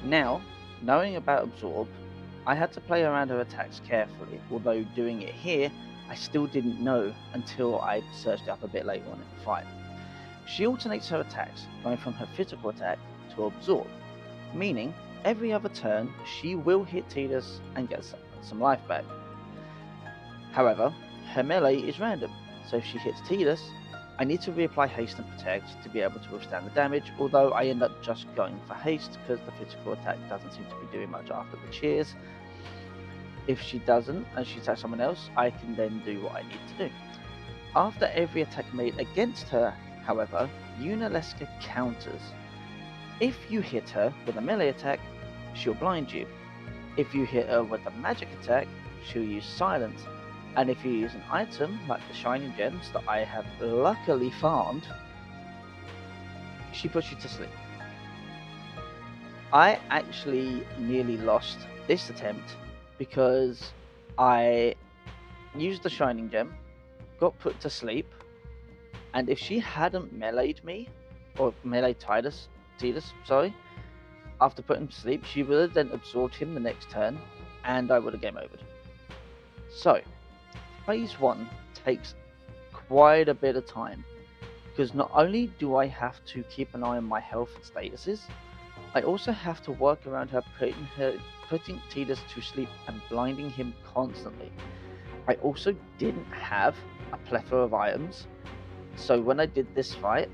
now, knowing about Absorb, I had to play around her attacks carefully, although doing it here, I still didn't know until I searched it up a bit later on in the fight. She alternates her attacks, going from her physical attack to Absorb, meaning every other turn she will hit Tidus and get some life back. However, her melee is random, so if she hits Tidus, I need to reapply Haste and Protect to be able to withstand the damage, although I end up just going for Haste because the physical attack doesn't seem to be doing much after the cheers. If she doesn't and she attacks someone else, I can then do what I need to do. After every attack made against her, however, Unalesca counters. If you hit her with a melee attack, she'll blind you. If you hit her with a magic attack, she'll use Silence. And if you use an item like the Shining Gems that I have luckily farmed, she puts you to sleep. I actually nearly lost this attempt because I used the Shining Gem, got put to sleep, and if she hadn't meleeed me, or meleeed Tidus, after putting him to sleep, she would have then absorbed him the next turn, and I would have game overed. So, phase 1 takes quite a bit of time, because not only do I have to keep an eye on my health and statuses, I also have to work around her putting Tidus to sleep and blinding him constantly. I also didn't have a plethora of items, so when I did this fight,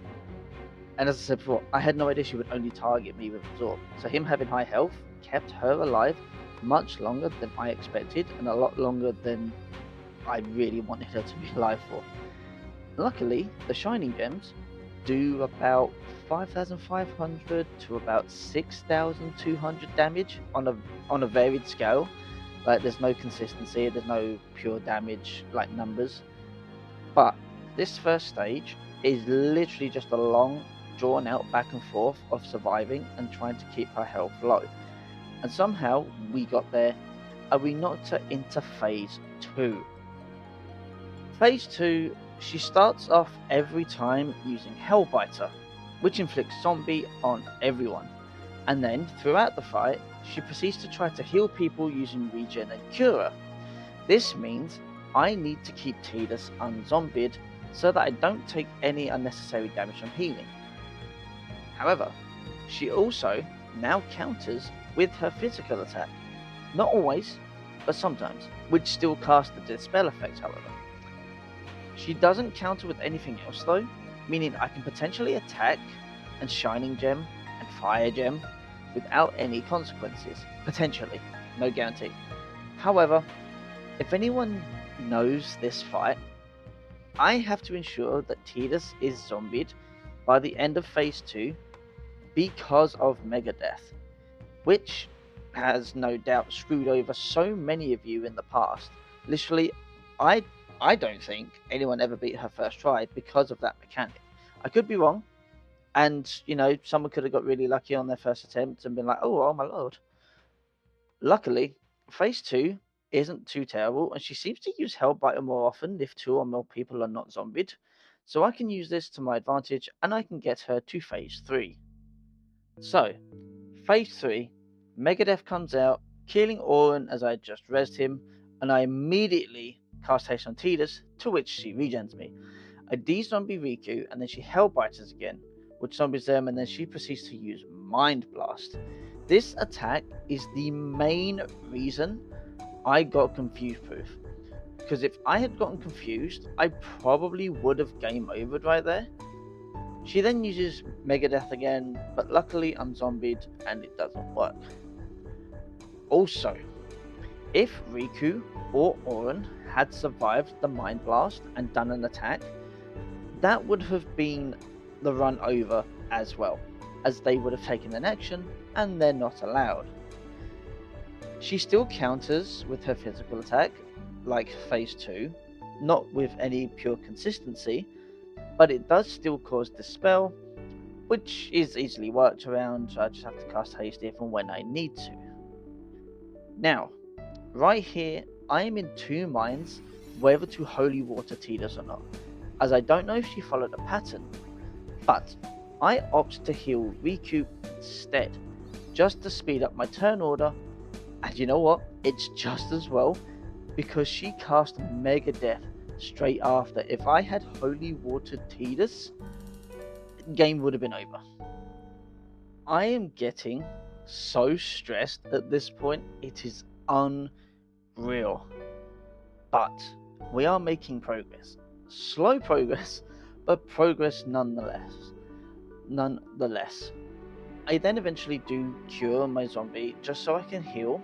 and as I said before, I had no idea she would only target me with Absorb, so him having high health kept her alive much longer than I expected, and a lot longer than I really wanted her to be alive for. Luckily, the Shining Gems do about 5,500 to about 6,200 damage on a varied scale. Like, there's no consistency, there's no pure damage like numbers. But this first stage is literally just a long, drawn out back and forth of surviving and trying to keep her health low. And somehow we got there, and we knocked her into phase 2. Phase 2, she starts off every time using Hellbiter, which inflicts zombie on everyone. And then, throughout the fight, she proceeds to try to heal people using Regen and Cura. This means I need to keep Tidus unzombied so that I don't take any unnecessary damage from healing. However, she also now counters with her physical attack. Not always, but sometimes, which still casts the dispel effect, however. She doesn't counter with anything else though, meaning I can potentially attack and Shining Gem and Fire Gem without any consequences. Potentially, no guarantee. However, if anyone knows this fight, I have to ensure that Tidus is zombied by the end of phase 2 because of Megadeth, which has no doubt screwed over so many of you in the past. Literally, I don't think anyone ever beat her first try because of that mechanic. I could be wrong, and someone could have got really lucky on their first attempt and been like, oh my lord. Luckily, phase 2 isn't too terrible, and she seems to use Hellbiter more often if 2 or more people are not zombied, so I can use this to my advantage and I can get her to phase 3. So, phase 3, Megadeth comes out, killing Auron as I just rezzed him, and I immediately cast haste on Tidus, to which she regens me. I de-zombie Riku, and then she Hellbiters again, which zombies them, and then she proceeds to use Mind Blast. This attack is the main reason I got confused proof, because if I had gotten confused, I probably would have game overed right there. She then uses Megadeth again, but luckily I'm zombied and it doesn't work. Also, if Riku or Auron had survived the Mind Blast and done an attack, that would have been the run over as well, as they would have taken an action and they're not allowed. She still counters with her physical attack, like phase 2, not with any pure consistency, but it does still cause Dispel, which is easily worked around, so I just have to cast haste if and when I need to. Now, right here, I am in two minds whether to Holy Water Tidus or not, as I don't know if she followed a pattern, but I opt to heal Riku instead, just to speed up my turn order, and you know what, it's just as well, because she cast Megadeth straight after. If I had Holy Water Tidus, game would have been over. I am getting so stressed at this point, it is unreal. But we are making progress. Slow progress, but progress nonetheless. I then eventually do cure my zombie just so I can heal,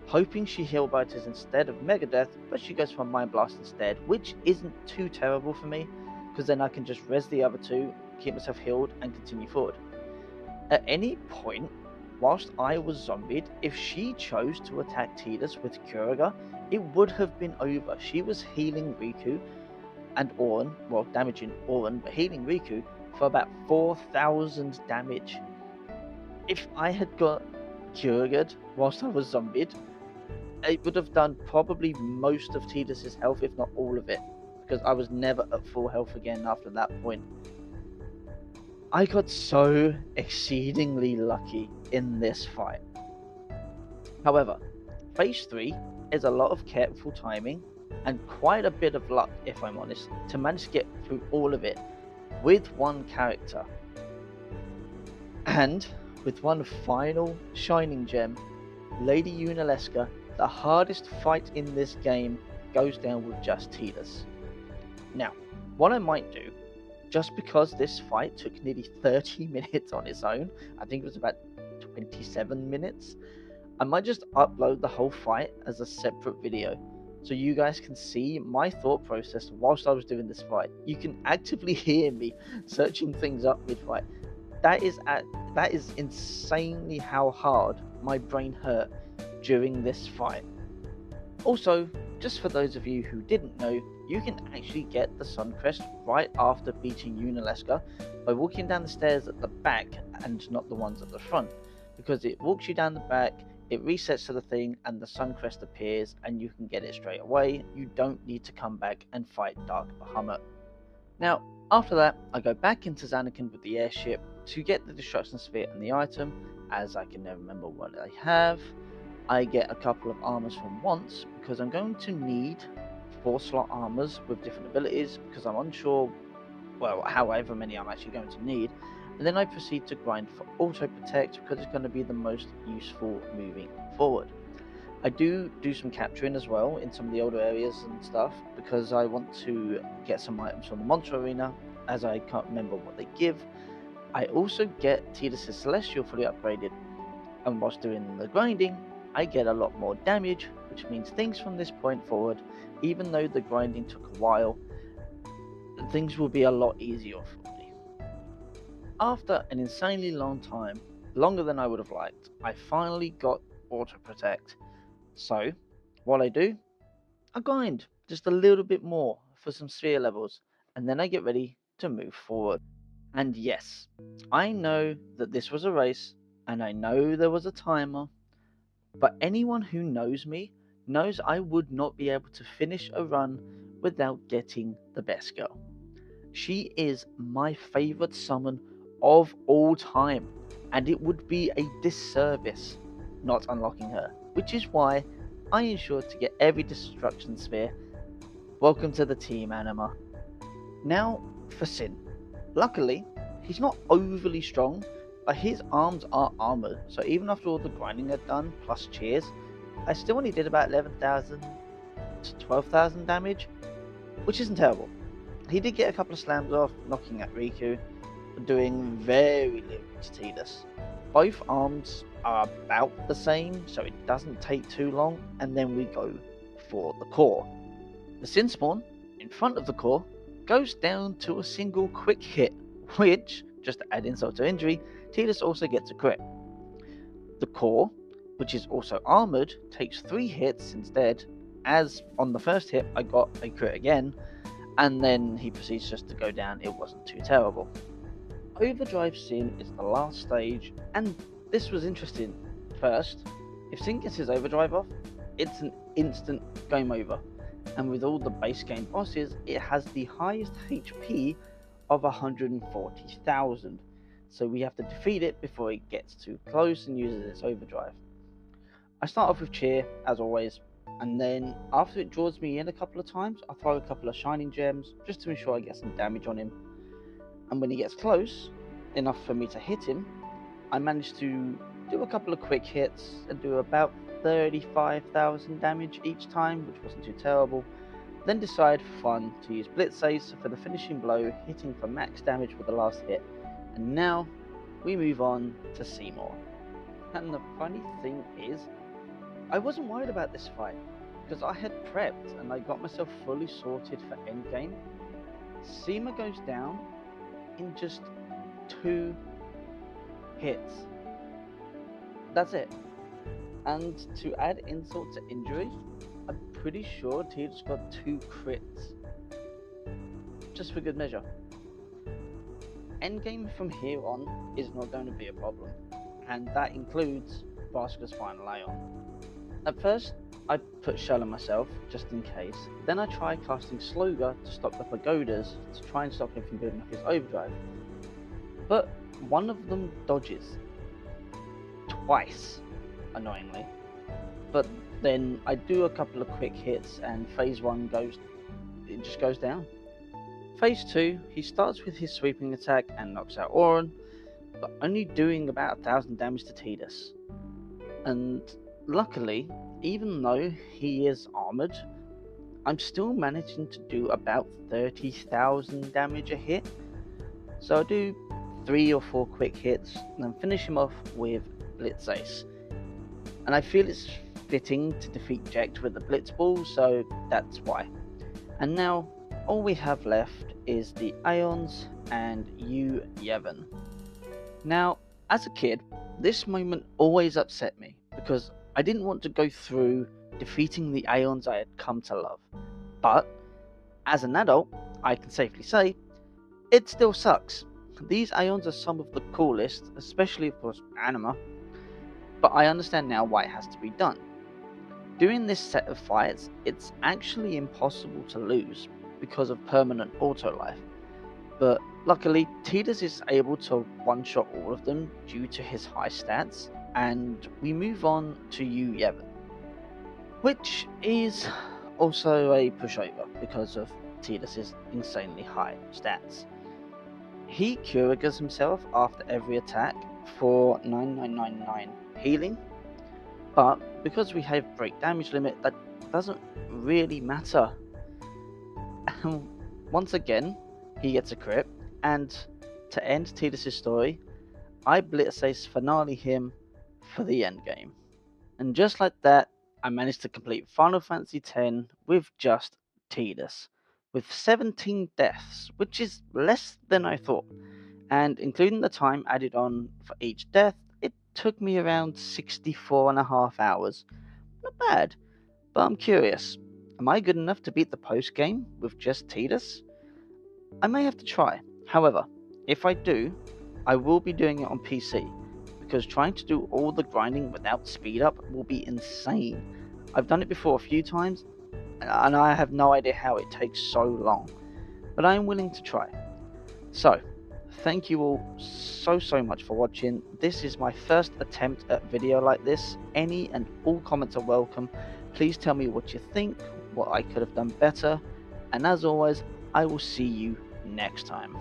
hoping she Hellbiters instead of Megadeth, but she goes for Mind Blast instead, which isn't too terrible for me, because then I can just res the other two, keep myself healed, and continue forward. At any point, whilst I was zombied, if she chose to attack Tidus with Curaga, it would have been over. She was healing Riku and Auron, well, damaging Auron, but healing Riku for about 4,000 damage. If I had got Curaga'd whilst I was zombied, it would have done probably most of Tidus' health, if not all of it, because I was never at full health again after that point. I got so exceedingly lucky in this fight. However, phase 3 is a lot of careful timing and quite a bit of luck, if I'm honest, to manage to get through all of it with one character. And with one final Shining Gem, Lady Unalesca, the hardest fight in this game, goes down with just Tidus. Now, what I might do, just because this fight took nearly 30 minutes on its own, I think it was about 27 minutes, I might just upload the whole fight as a separate video so you guys can see my thought process whilst I was doing this fight. You can actively hear me searching things up mid-fight. That is insanely how hard my brain hurt during this fight. Also, just for those of you who didn't know, you can actually get the Sun Crest right after beating Unalesca by walking down the stairs at the back and not the ones at the front, because it walks you down the back, it resets to the thing, and the Sun Crest appears and you can get it straight away. You don't need to come back and fight Dark Bahamut. Now, after that, I go back into Zanarkand with the airship to get the Destruction Sphere and the item, as I can never remember what I have. I get a couple of armors from once, because I'm going to need 4-slot armors with different abilities, because I'm unsure, well, however many I'm actually going to need. And then I proceed to grind for Auto Protect, because it's going to be the most useful moving forward. I do some capturing as well in some of the older areas and stuff, because I want to get some items from the Monster Arena, as I can't remember what they give. I also get Tidus' Celestial fully upgraded, and whilst doing the grinding, I get a lot more damage, which means things from this point forward, even though the grinding took a while, things will be a lot easier for me. After an insanely long time, longer than I would have liked, I finally got Auto Protect. So, what I do, I grind just a little bit more for some sphere levels, and then I get ready to move forward. And yes, I know that this was a race, and I know there was a timer, but anyone who knows me knows I would not be able to finish a run without getting the best girl. She is my favourite summon of all time, and it would be a disservice not unlocking her, which is why I ensured to get every Destruction Sphere. Welcome to the team, Anima. Now for Sin. Luckily, he's not overly strong, but his arms are armoured, so even after all the grinding I'd done, plus cheers, I still only did about 11,000 to 12,000 damage, which isn't terrible. He did get a couple of slams off, knocking at Riku, but doing very little to Tidus. Both arms are about the same, so it doesn't take too long, and then we go for the core. The Sin Spawn, in front of the core, goes down to a single quick hit, which, just to add insult to injury, Tidus also gets a crit. The core, which is also armoured, takes 3 hits instead, as on the first hit I got a crit again, and then he proceeds just to go down. It wasn't too terrible. Overdrive Sin is the last stage, and this was interesting. First, if Sin gets his overdrive off, it's an instant game over, and with all the base game bosses, it has the highest HP of 140,000, so we have to defeat it before it gets too close and uses its overdrive. I start off with Cheer, as always, and then after it draws me in a couple of times, I throw a couple of Shining Gems just to ensure I get some damage on him. And when he gets close, enough for me to hit him, I manage to do a couple of quick hits and do about 35,000 damage each time, which wasn't too terrible. Then decide for fun to use Blitz Ace for the finishing blow, hitting for max damage with the last hit. And now we move on to Seymour. And the funny thing is, I wasn't worried about this fight, because I had prepped and I got myself fully sorted for endgame. Seymour goes down in just 2 hits. That's it. And to add insult to injury, I'm pretty sure Tidus got 2 crits. Just for good measure. Endgame from here on is not going to be a problem, and that includes Basker's final Aeon. At first, I put Shell on myself, just in case. Then I try casting Sloga to stop the Pagodas, to try and stop him from building up his overdrive. But one of them dodges. Twice, annoyingly. But then I do a couple of quick hits and phase 1 just goes down. Phase 2, he starts with his sweeping attack and knocks out Auron, but only doing about 1,000 damage to Tidus. And luckily, even though he is armoured, I'm still managing to do about 30,000 damage a hit. So I'll do 3 or 4 quick hits and then finish him off with Blitz Ace. And I feel it's fitting to defeat Jecht with the Blitz Ball, so that's why. And now all we have left is the Aeons and you, Yevon. Now, as a kid, this moment always upset me because I didn't want to go through defeating the Aeons I had come to love. But as an adult, I can safely say it still sucks. These Aeons are some of the coolest, especially of course Anima, but I understand now why it has to be done. During this set of fights, it's actually impossible to lose because of permanent auto life, but luckily Tidus is able to one-shot all of them due to his high stats, and we move on to you, Yevon, which is also a pushover because of Tidus' insanely high stats. He Curigas himself after every attack for 9999 healing, but because we have break damage limit, that doesn't really matter. Once again, he gets a crit, and to end Tidus' story, I Blitz Ace finale him for the endgame. And just like that, I managed to complete Final Fantasy X with just Tidus, with 17 deaths, which is less than I thought. And including the time added on for each death, it took me around 64.5 hours. Not bad, but I'm curious, am I good enough to beat the post game with just Tidus? I may have to try. However, if I do, I will be doing it on PC, because trying to do all the grinding without speed up will be insane. I've done it before a few times, and I have no idea how it takes so long, but I am willing to try. So, thank you all so much for watching. This is my first attempt at a video like this. Any and all comments are welcome. Please tell me what you think, what I could have done better, and as always, I will see you next time.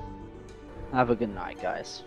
Have a good night, guys.